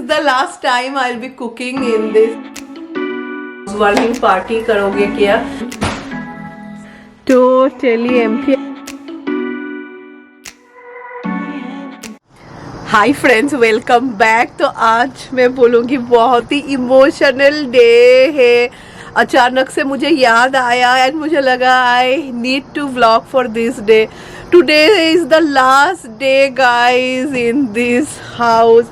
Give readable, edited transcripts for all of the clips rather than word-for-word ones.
the last time I'll be cooking in this. Warming party करोगे क्या? Totally empty. Hi friends, welcome back. तो आज मैं बोलूँगी बहुत ही इमोशनल डे है। अचानक से मुझे याद आया एंड मुझे लगा I need to vlog for this day. Today is the last day guys in this house.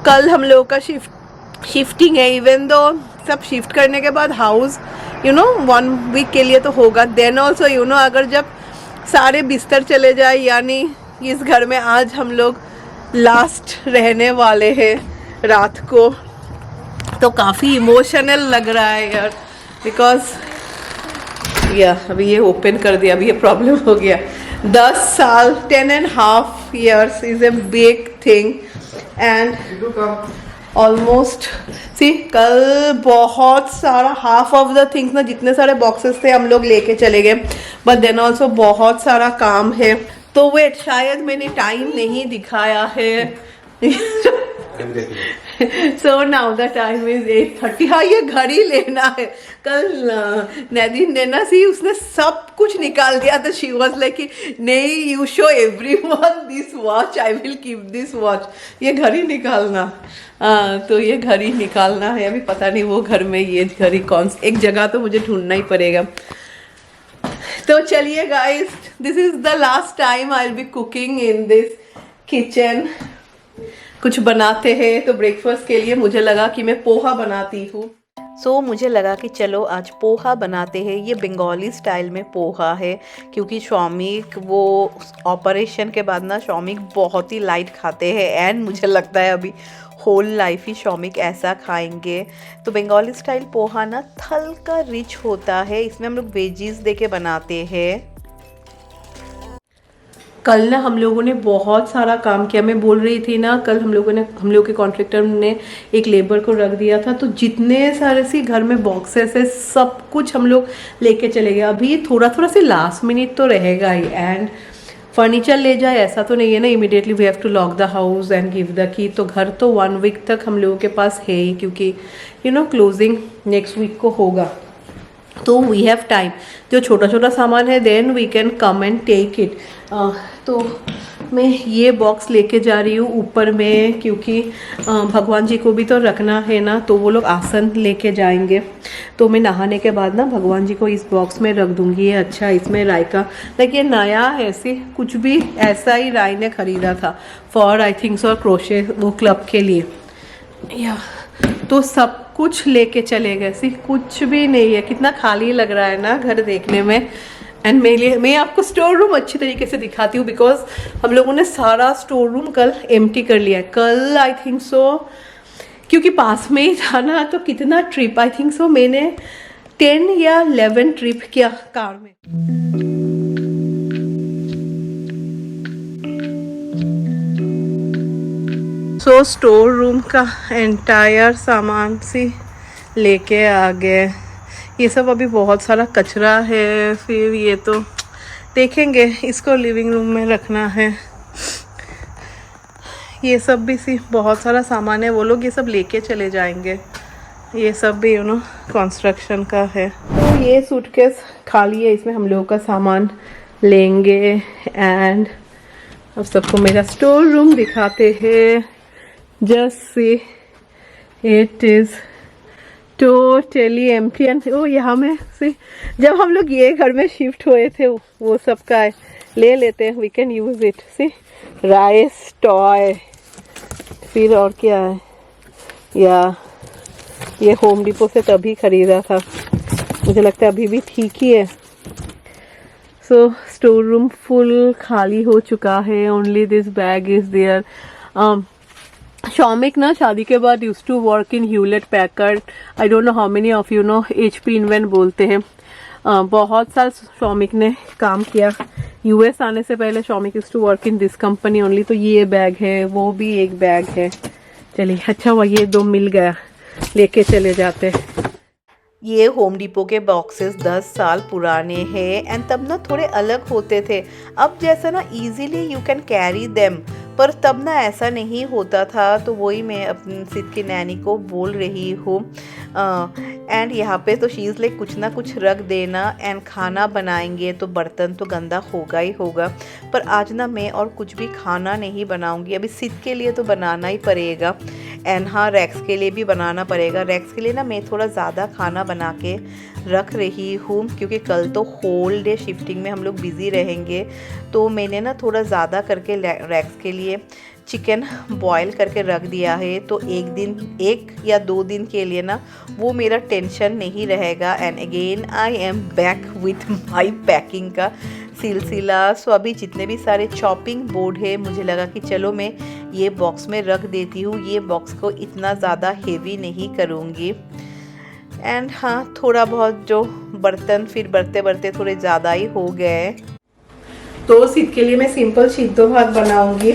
कल हम लोगों का शिफ्टिंग है। इवन दो सब शिफ्ट करने के बाद हाउस 1 वीक के लिए तो होगा। देन ऑल्सो अगर जब सारे बिस्तर चले जाए, यानी इस घर में आज हम लोग लास्ट रहने वाले हैं रात को, तो काफ़ी इमोशनल लग रहा है यार। बिकॉज अभी ये ओपन कर दिया, अभी ये प्रॉब्लम हो गया। 10 साल 10.5 years is a big thing and almost कल बहुत सारा हाफ ऑफ द थिंग्स ना, जितने सारे बॉक्सेस थे हम लोग लेके चले गए। बट देन ऑल्सो बहुत सारा काम है। तो वेट, शायद मैंने टाइम नहीं दिखाया है। So now the time is 8:30। हाँ, ये घड़ी लेना है। कल नदीन ने ना उसने सब कुछ निकाल दिया। तो शी वाज लाइक नहीं, you show everyone this watch, I will keep this watch. ये घड़ी निकालना, तो ये घड़ी निकालना है। अभी पता नहीं वो घर में ये घड़ी कौन, एक जगह तो मुझे ढूंढना ही पड़ेगा। तो चलिए guys, this is the last time I will be cooking in this kitchen. कुछ बनाते हैं। तो ब्रेकफास्ट के लिए मुझे लगा कि मैं पोहा बनाती हूँ। मुझे लगा कि चलो आज पोहा बनाते हैं। ये बंगाली स्टाइल में पोहा है, क्योंकि शौमिक वो ऑपरेशन के बाद ना शौमिक बहुत ही लाइट खाते हैं एंड मुझे लगता है अभी होल लाइफ ही शौमिक ऐसा खाएंगे। तो बंगाली स्टाइल पोहा ना हल्का रिच होता है। इसमें हम लोग वेजीज दे के बनाते हैं। कल ना हम लोगों ने बहुत सारा काम किया। मैं बोल रही थी ना, कल हम लोग के कॉन्ट्रैक्टर ने एक लेबर को रख दिया था। तो जितने सारे सी घर में बॉक्सेस है सब कुछ हम लोग लेके चले गए। अभी थोड़ा सी लास्ट मिनट तो रहेगा ही। एंड फर्नीचर ले जाए ऐसा तो नहीं है ना, immediately we have to lock the house and give the key. तो घर तो 1 वीक तक हम लोगों के पास है ही, क्योंकि क्लोजिंग नेक्स्ट वीक को होगा। तो वी हैव टाइम। जो छोटा सामान है then we can come and take it. तो मैं ये बॉक्स लेके जा रही हूँ ऊपर में, क्योंकि भगवान जी को भी तो रखना है ना। तो वो लोग आसन लेके जाएंगे। तो मैं नहाने के बाद ना भगवान जी को इस बॉक्स में रख दूँगी। ये अच्छा, इसमें राय का लाइक ये नया है, ऐसे कुछ भी ऐसा ही राय ने ख़रीदा था for I think so crochet वो क्लब के लिए। या तो सब कुछ लेके चले गए। कुछ भी नहीं है। कितना खाली लग रहा है ना घर देखने में। एंड मैं आपको स्टोर रूम अच्छी तरीके से दिखाती हूँ, बिकॉज हम लोगों ने सारा स्टोर रूम कल एम्प्टी कर लिया है। कल आई थिंक सो, क्योंकि पास में ही था ना, तो कितना ट्रिप, आई थिंक सो मैंने 10 या 11 ट्रिप किया कार में। सो स्टोर रूम का एंटायर सामान लेके आ गए। ये सब अभी बहुत सारा कचरा है। फिर ये तो देखेंगे, इसको लिविंग रूम में रखना है। ये सब भी बहुत सारा सामान है, वो लोग ये सब लेके चले जाएंगे। ये सब भी कंस्ट्रक्शन का है। तो ये सूटकेस खाली है, इसमें हम लोगों का सामान लेंगे। एंड अब सबको मेरा स्टोर रूम दिखाते हैं। Just see, it is totally empty. And यहाँ में जब हम लोग ये घर में शिफ्ट हुए थे वो सब का ले लेते हैं, we can use it. Rice toy, फिर और क्या है, या ये होम डिपो से तभी खरीदा था, मुझे लगता है अभी भी ठीक ही है। सो स्टोर रूम फुल खाली हो चुका है। Only this bag is there. Shoumik ना शादी के बाद use to work in Hewlett Packard. I don't know how many of you know, HP invent बोलते हैं। बहुत साल शौमिक ने काम किया। US आने से पहले Shoumik use to work in this company only. तो ये बैग है, वो भी एक बैग है। चलिए, अच्छा हुआ ये 2 मिल गया, लेके चले जाते। ये होम डिपो के बॉक्सेस 10 साल पुराने हैं एंड तब ना थोड़े अलग होते थे। अब जैसा ना easily you can carry them, पर तब ना ऐसा नहीं होता था। तो वही मैं अपनी सिद्ध की नैनी को बोल रही हूँ। एंड यहाँ पे तो शी इज़ लाइक कुछ ना कुछ रख देना, एंड खाना बनाएंगे तो बर्तन तो गंदा होगा ही होगा। पर आज ना मैं और कुछ भी खाना नहीं बनाऊंगी, अभी सिद्ध के लिए तो बनाना ही पड़ेगा, एंड हाँ रैक्स के लिए भी बनाना पड़ेगा। रैक्स के लिए ना मैं थोड़ा ज़्यादा खाना बना के रख रही हूँ, क्योंकि कल तो होल डे शिफ्टिंग में हम लोग बिज़ी रहेंगे। तो मैंने ना थोड़ा ज़्यादा करके रैक्स के लिए चिकन बॉयल करके रख दिया है। तो एक या दो दिन के लिए ना वो मेरा टेंशन नहीं रहेगा। And again I am back with my packing का सिलसिला। सो अभी जितने भी सारे चॉपिंग बोर्ड है, मुझे लगा कि चलो मैं ये बॉक्स में रख देती हूँ। ये बॉक्स को इतना ज़्यादा हेवी नहीं करूँगी। एंड हाँ थोड़ा बहुत जो बर्तन फिर बढ़ते बढ़ते थोड़े ज़्यादा ही हो गए। तो सिद्ध के लिए मैं सिंपल सिद्धो भात बनाऊंगी।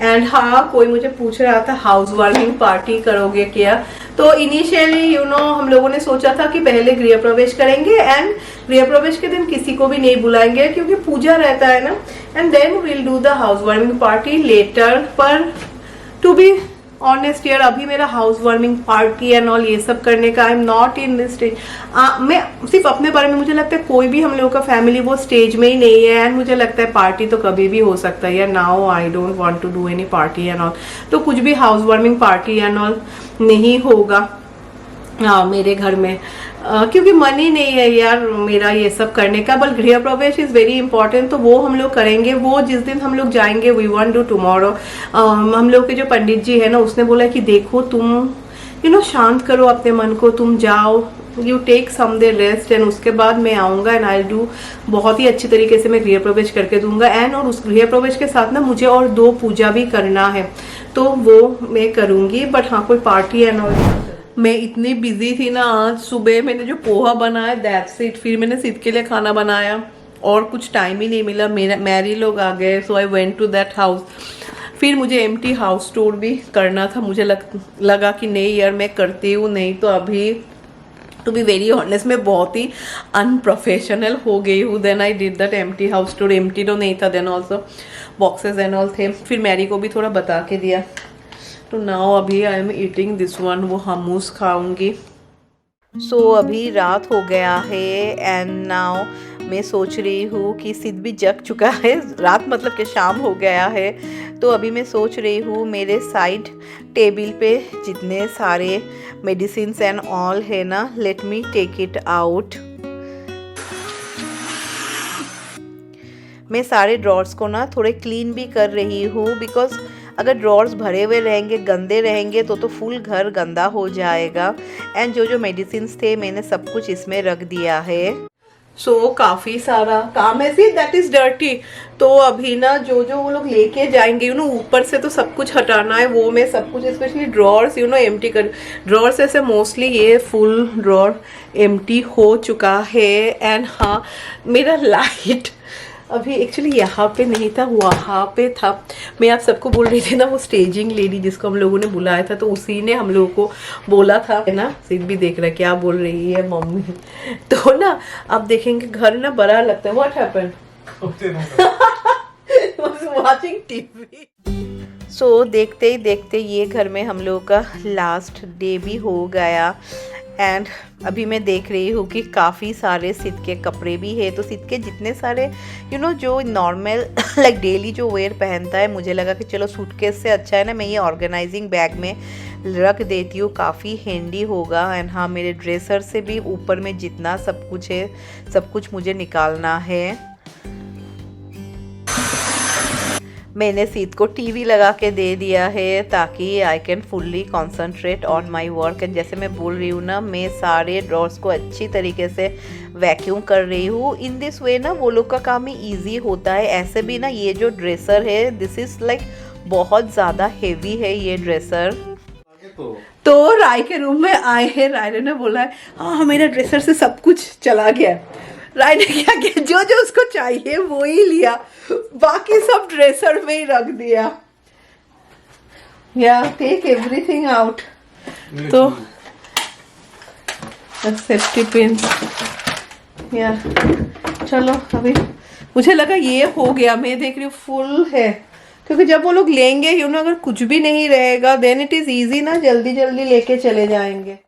एंड हाँ, कोई मुझे पूछ रहा था हाउस वार्मिंग पार्टी करोगे क्या? तो इनिशियली हम लोगों ने सोचा था कि पहले गृह प्रवेश करेंगे, एंड गृह प्रवेश के दिन किसी को भी नहीं बुलाएंगे क्योंकि पूजा रहता है ना, and then will do the house warming party later. पर टू बी ऑनेस्ट यार, अभी मेरा house warming party and all ये सब करने का I am not in this stage. मैं सिर्फ अपने बारे में, मुझे लगता है कोई भी हम लोगों का फैमिली वो स्टेज में ही नहीं है। एंड मुझे लगता है पार्टी तो कभी भी हो सकता है यार। Now I don't want to do any party and all. तो कुछ भी house warming party and all नहीं होगा मेरे घर में, क्योंकि मन ही नहीं है यार मेरा ये सब करने का। बट गृह प्रवेश इज वेरी इंपॉर्टेंट, तो वो हम लोग करेंगे। वो जिस दिन हम लोग जाएंगे, वी वांट डू टुमारो। हम लोग के जो पंडित जी है ना, उसने बोला कि देखो तुम शांत करो अपने मन को, तुम जाओ, you take some day rest, and उसके बाद मैं आऊँगा एंड आई डू बहुत ही अच्छी तरीके से मैं गृह प्रवेश करके दूंगा। एंड और उस गृह प्रवेश के साथ ना मुझे और 2 पूजा भी करना है, तो वो मैं करूँगी। बट हाँ, कोई पार्टी एंड ऑल। मैं इतनी बिजी थी ना, आज सुबह मैंने जो पोहा बनाया दैट्स इट। फिर मैंने सिद्ध के लिए खाना बनाया और कुछ टाइम ही नहीं मिला। मैरी लोग आ गए, so I went to that house. फिर मुझे एम्प्टी हाउस टूर भी करना था। मुझे लगा कि नहीं यार मैं करती हूँ, नहीं तो अभी टू बी वेरी ऑनेस्ट मैं बहुत ही अनप्रोफेशनल हो गई हूँ। Then I did that empty house tour. Empty तो नहीं था, then also boxes and all थे। फिर मैरी को भी थोड़ा बता के दिया। तो नाउ अभी I am eating this one, वो हमूस खाऊंगी। सो अभी रात हो गया है, एंड नाउ मैं सोच रही हूँ कि सिद्ध भी जग चुका है। रात मतलब कि शाम हो गया है। तो अभी मैं सोच रही हूँ मेरे साइड टेबल पे जितने सारे मेडिसिन्स एंड ऑल है ना, let me take it out. मैं सारे ड्रॉर्स को ना थोड़े क्लीन भी कर रही हूँ, बिकॉज अगर ड्रॉर्स भरे हुए रहेंगे, गंदे रहेंगे तो फुल घर गंदा हो जाएगा। एंड जो मेडिसिन्स थे मैंने सब कुछ इसमें रख दिया है। सो काफी सारा काम है सी दैट इज डर्टी। तो अभी ना जो वो लोग लेके जाएंगे ऊपर से तो सब कुछ हटाना है। वो मैं सब कुछ स्पेशली ड्रॉर्स एम्प्टी कर, ड्रॉर्स ऐसे मोस्टली ये फुल ड्रॉर एम्प्टी हो चुका है। एंड हाँ, मेरा लाइट अभी एक्चुअली यहाँ पे नहीं था, वहाँ पे था। मैं आप सबको बोल रही थी ना, वो स्टेजिंग लेडी जिसको हम लोगों ने बुलाया था, तो उसी ने हम लोगों को बोला था, है ना। सिद्ध भी देख रहा है क्या बोल रही है मम्मी। तो ना अब देखेंगे घर ना बड़ा लगता है। What happened? Watching TV. So देखते ही देखते ये घर में हम लोगों का लास्ट डे भी हो गया। एंड अभी मैं देख रही हूँ कि काफ़ी सारे सिद्ध के कपड़े भी है। तो सिद्ध के जितने सारे जो नॉर्मल लाइक डेली जो वेयर पहनता है, मुझे लगा कि चलो सूटकेस से अच्छा है ना मैं ये ऑर्गेनाइजिंग बैग में रख देती हूँ, काफ़ी हैंडी होगा। एंड हाँ, मेरे ड्रेसर से भी ऊपर में जितना सब कुछ है, सब कुछ मुझे निकालना है। मैंने सिद्ध को टीवी लगा के दे दिया है ताकि I can fully concentrate on my work. And जैसे मैं बोल रही हूँ ना, मैं सारे ड्रॉर्स को अच्छी तरीके से वैक्यूम कर रही हूँ। इन दिस वे ना वो लोग का काम ही ईजी होता है। ऐसे भी ना ये जो ड्रेसर है, दिस इज़ लाइक बहुत ज़्यादा हेवी है ये ड्रेसर। तो राय के रूम में आए हैं, राय ने बोला है हाँ मेरा ड्रेसर से सब कुछ चला गया। राय ने क्या किया, जो उसको चाहिए वो ही लिया, बाकी सब ड्रेसर में ही रख दिया। या टेक एवरीथिंग आउट। तो सेफ्टी पिन या चलो, अभी मुझे लगा ये हो गया, मैं देख रही हूँ फुल है। क्योंकि जब वो लोग लेंगे अगर कुछ भी नहीं रहेगा देन इट इज़ ईजी ना, जल्दी जल्दी लेके चले जाएंगे।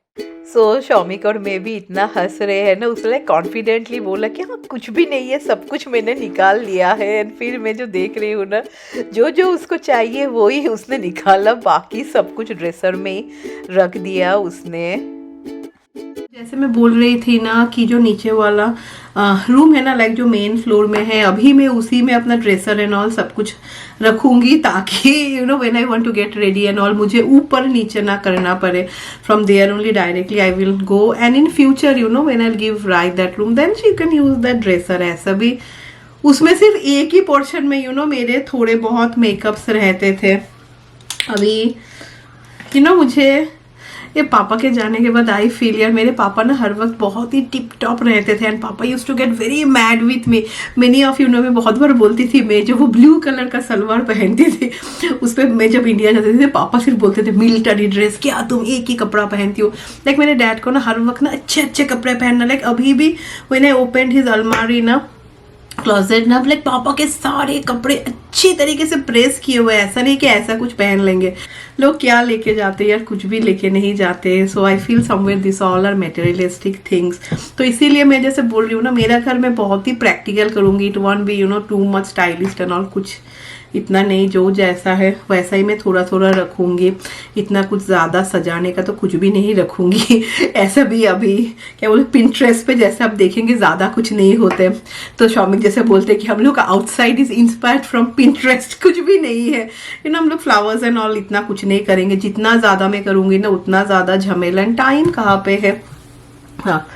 सो शौमिक और मैं भी इतना हंस रहे हैं ना, उसने कॉन्फिडेंटली बोला कि हाँ कुछ भी नहीं है, सब कुछ मैंने निकाल लिया है। एंड फिर मैं जो देख रही हूँ ना, जो जो उसको चाहिए वो ही उसने निकाला, बाकी सब कुछ ड्रेसर में ही रख दिया उसने। जैसे मैं बोल रही थी ना कि जो नीचे वाला रूम है ना, लाइक जो मेन फ्लोर में है, अभी मैं उसी में अपना ड्रेसर एंड ऑल सब कुछ रखूंगी, ताकि when I want to get ready and all मुझे ऊपर नीचे ना करना पड़े। From there only directly I will go, and in future when I give right that room then she can use that dresser. ऐसा भी उसमें सिर्फ एक ही पोर्शन में मेरे थोड़े बहुत मेकअप्स रहते थे। अभी मुझे ये पापा के जाने के बाद आई फील यार, मेरे पापा ना हर वक्त बहुत ही टिप टॉप रहते थे, एंड पापा use to get very mad with me. Many of मैं बहुत बार बोलती थी, मैं जो वो ब्लू कलर का सलवार पहनती थी उस पर मैं जब इंडिया जाती थी, पापा सिर्फ बोलते थे मिलिट्री ड्रेस, क्या तुम एक ही कपड़ा पहनती हो। लाइक मेरे डैड को ना हर वक्त ना अच्छे अच्छे कपड़े पहनना, लाइक अभी भी व्हेन आई ओपनड हिज अलमारी ना, क्लोजेट ना, लाइक पापा के सारे कपड़े अच्छी तरीके से प्रेस किए हुए, ऐसा नहीं कि ऐसा कुछ पहन लेंगे। लोग क्या लेके जाते हैं यार, कुछ भी लेके नहीं जाते। So I feel somewhere this all are materialistic things. तो इसीलिए मैं जैसे बोल रही हूँ ना, मेरा घर मैं बहुत ही प्रैक्टिकल करूंगी। It won't be too much stylist and all, कुछ इतना नहीं, जो जैसा है वैसा ही मैं थोड़ा थोड़ा रखूंगी। इतना कुछ ज़्यादा सजाने का तो कुछ भी नहीं रखूंगी। ऐसा भी अभी क्या बोले, पिंटरेस्ट पे जैसे आप देखेंगे ज़्यादा कुछ नहीं होते। तो शौमिक जैसे बोलते कि हम लोग का outside is inspired from Pinterest, कुछ भी नहीं है। हम लोग फ्लावर्स एंड ऑल इतना कुछ नहीं करेंगे। जितना ज़्यादा मैं करूँगी ना, उतना ज़्यादा झमेला, एंड टाइम कहाँ पे है। हाँ,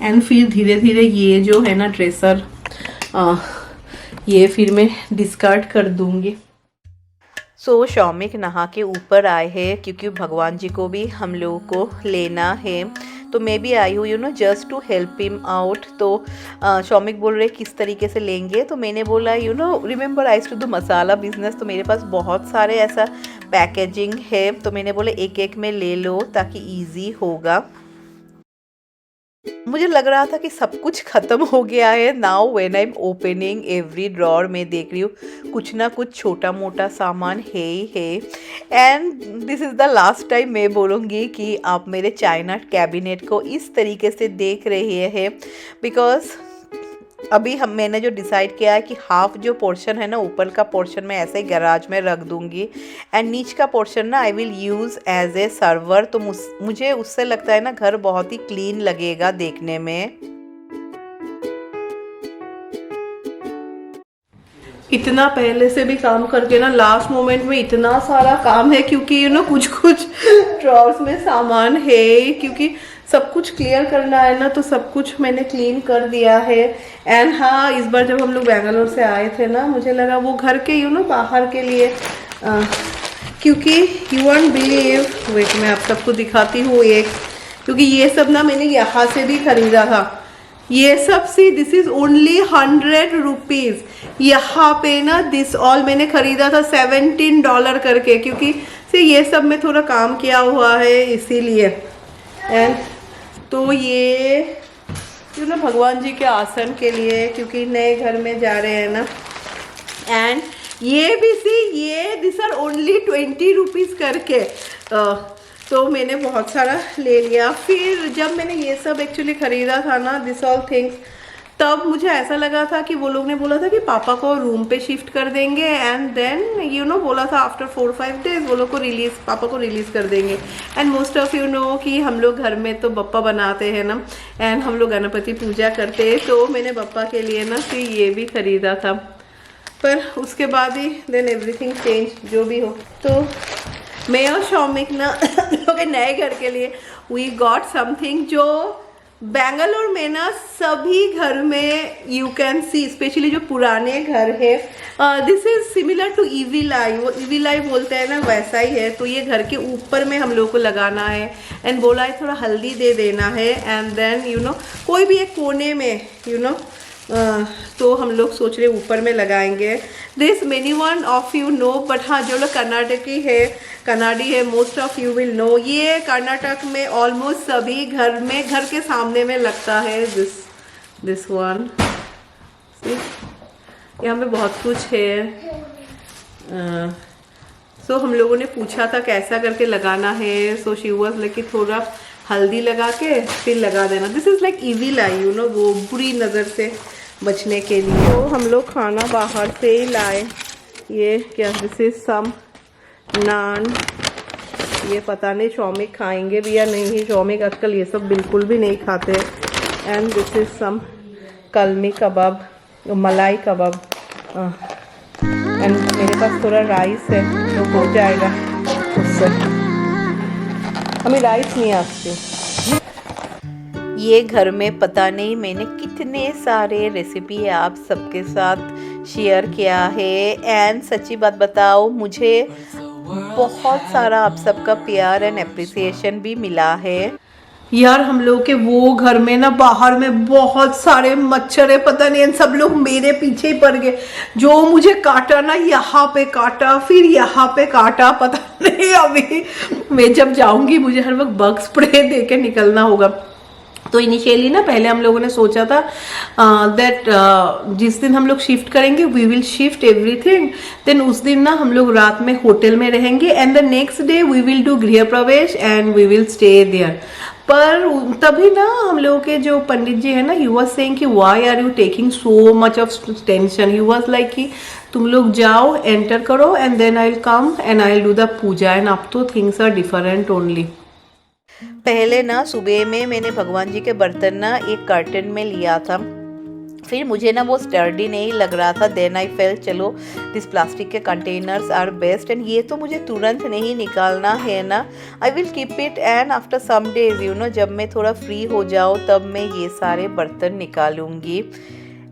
एंड फिर धीरे धीरे ये जो है ना ड्रेसर, ये फिर मैं डिस्कार्ड कर दूंगी। सो शौमिक नहा के ऊपर आए हैं, क्योंकि भगवान जी को भी हम लोगों को लेना है। तो मैं भी आई हूँ just to help him out. तो शौमिक बोल रहे किस तरीके से लेंगे, तो मैंने बोला remember I to do masala business, तो मेरे पास बहुत सारे ऐसा पैकेजिंग है, तो मैंने बोला एक एक में ले लो ताकि ईजी होगा। मुझे लग रहा था कि सब कुछ खत्म हो गया है। Now when I am opening every drawer में देख रही हूँ कुछ ना कुछ छोटा मोटा सामान है ही है। And this is the last time मैं बोलूँगी कि आप मेरे चाइना कैबिनेट को इस तरीके से देख रहे हैं, बिकॉज अभी मैंने जो डिसाइड किया है कि हाफ जो पोर्शन है ना, ऊपर का पोर्शन मैं ऐसे ही गैराज में रख दूंगी, एंड नीच का पोर्शन ना I will use as a server. तो मुझे उससे लगता है ना घर बहुत ही क्लीन लगेगा देखने में। इतना पहले से भी काम करके ना लास्ट मोमेंट में इतना सारा काम है, क्योंकि कुछ कुछ ड्रॉर्स में सामान है, क्योंकि सब कुछ क्लियर करना है ना, तो सब कुछ मैंने क्लीन कर दिया है। एंड हाँ, इस बार जब हम लोग बेंगलोर से आए थे ना, मुझे लगा वो घर के बाहर के लिए, क्योंकि यू वॉन्ट बिलीव, वेट मैं आप सबको दिखाती हूँ एक, क्योंकि ये सब ना मैंने यहाँ से भी खरीदा था। ये सब see this is only 100 rupees. यहाँ पे ना दिस ऑल मैंने खरीदा था $17 करके, क्योंकि से ये सब में थोड़ा काम किया हुआ है इसीलिए। एंड तो ये भगवान जी के आसन के लिए, क्योंकि नए घर में जा रहे हैं ना। एंड ये भी ये दिस आर ओनली 20 रुपीज़ करके। तो मैंने बहुत सारा ले लिया। फिर जब मैंने ये सब एक्चुअली ख़रीदा था ना, दिस ऑल थिंग्स, तब मुझे ऐसा लगा था कि वो लोग ने बोला था कि पापा को रूम पे शिफ्ट कर देंगे, एंड देन बोला था आफ्टर 4-5 डेज वो लोग को पापा को रिलीज़ कर देंगे। एंड मोस्ट ऑफ कि हम लोग घर में तो बप्पा बनाते हैं ना, एंड हम लोग गणपति पूजा करते हैं, तो मैंने बप्पा के लिए ना फिर ये भी ख़रीदा था। पर उसके बाद ही देन एवरीथिंग चेंज, जो भी हो। तो मैं और शौमिक ना लोग नए घर के लिए वी गॉट समथिंग जो बेंगलोर में ना सभी घर में यू कैन सी, स्पेशली जो पुराने घर है, this is similar to E V I, वो ईवी आई बोलते हैं ना, वैसा ही है। तो ये घर के ऊपर में हम लोग को लगाना है, एंड बोला है थोड़ा हल्दी दे देना है, एंड देन कोई भी एक कोने में तो हम लोग सोच रहे ऊपर में लगाएंगे। This many one of you know, but हाँ जो लोग कनाडी है most of you will know. ये कर्नाटक में ऑलमोस्ट सभी घर के सामने में लगता है दिस वन। यहाँ पे बहुत कुछ है। सो हम लोगों ने पूछा था कैसा करके लगाना है। सो शी वाज लाइक कि थोड़ा हल्दी लगा के फिर लगा देना। This is like evil I, you know, वो बुरी नज़र से बचने के लिए। तो हम लोग खाना बाहर से ही लाए। ये क्या, दिस इज सम नान। ये पता नहीं शौमिक खाएंगे भी या नहीं। शौमिक आजकल ये सब बिल्कुल भी नहीं खाते। एंड दिस इज सम कलमी कबाब, मलाई कबाब। एंड मेरे पास थोड़ा राइस है तो हो जाएगा उससे। हमें राइस नहीं आती। ये घर में पता नहीं मैंने कितने सारे रेसिपी आप सबके साथ शेयर किया है। एंड सच्ची बात बताओ, मुझे बहुत सारा आप सबका प्यार एंड एप्रिसिएशन भी मिला है। यार हम लोग के वो घर में ना बाहर में बहुत सारे मच्छर है, पता नहीं इन सब लोग मेरे पीछे ही पड़ गए। जो मुझे काटा ना, यहाँ पे काटा फिर यहाँ पे काटा, पता नहीं। अभी मैं जब जाऊंगी मुझे हर वक्त बग स्प्रे दे के निकलना होगा। तो इनिशियली ना पहले हम लोगों ने सोचा था दैट जिस दिन हम लोग शिफ्ट करेंगे we will shift everything. Then उस दिन ना हम लोग रात में होटल में रहेंगे and the next day we will do griha pravesh and we will stay there. पर तभी ना हम लोगों के जो पंडित जी है ना, ही वाज सेइंग कि why are you taking so much of tension. He was like कि तुम लोग जाओ, एंटर करो and then I will come and I will do the puja. And अब तो थिंग्स आर डिफरेंट ओनली। पहले ना सुबह में मैंने भगवान जी के बर्तन ना एक कर्टन में लिया था, फिर मुझे ना वो स्टर्डी नहीं लग रहा था। देन आई फेल चलो दिस प्लास्टिक के कंटेनर्स आर बेस्ट। एंड ये तो मुझे तुरंत नहीं निकालना है ना, I will keep it and after some days, you know, जब मैं थोड़ा फ्री हो जाऊँ तब मैं ये सारे बर्तन निकालूंगी।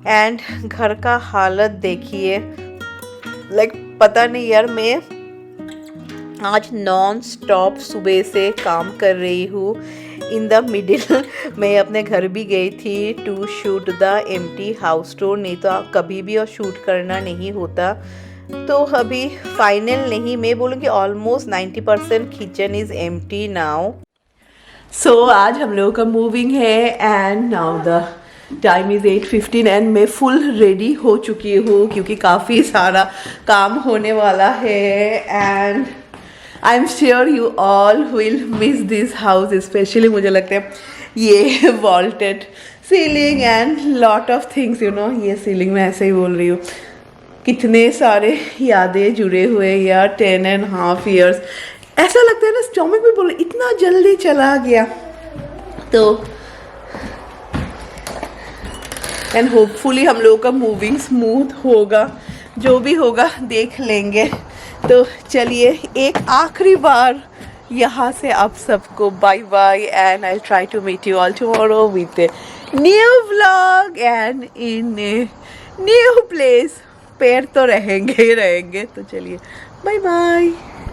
एंड घर का हालत देखिए, लाइक पता नहीं यार, मैं आज नॉन स्टॉप सुबह से काम कर रही हूँ। इन द मिडिल मैं अपने घर भी गई थी to shoot the empty house tour, नहीं तो कभी भी और शूट करना नहीं होता। तो अभी फाइनल नहीं, मैं बोलूँगी almost 90% kitchen is empty now. So आज हम लोगों का मूविंग है and now the time is 8:15 and मैं फुल रेडी हो चुकी हूँ क्योंकि काफ़ी सारा काम होने वाला है। And I am sure you all will miss this house, specially मुझे लगता है ये vaulted ceiling and lot of things, you know. ये सीलिंग में ऐसे ही बोल रही हूँ, कितने सारे यादें जुड़े हुए यार। 10.5 years ऐसा लगता है ना, स्टोमक भी बोल इतना जल्दी चला गया। तो एंड होपफुली हम लोगों का मूविंग स्मूथ होगा, जो भी होगा देख लेंगे। तो चलिए एक आखिरी बार यहाँ से आप सबको bye bye and I try to meet you all tomorrow with a new vlog and in a new place. पैर तो रहेंगे ही रहेंगे। तो चलिए बाय बाय।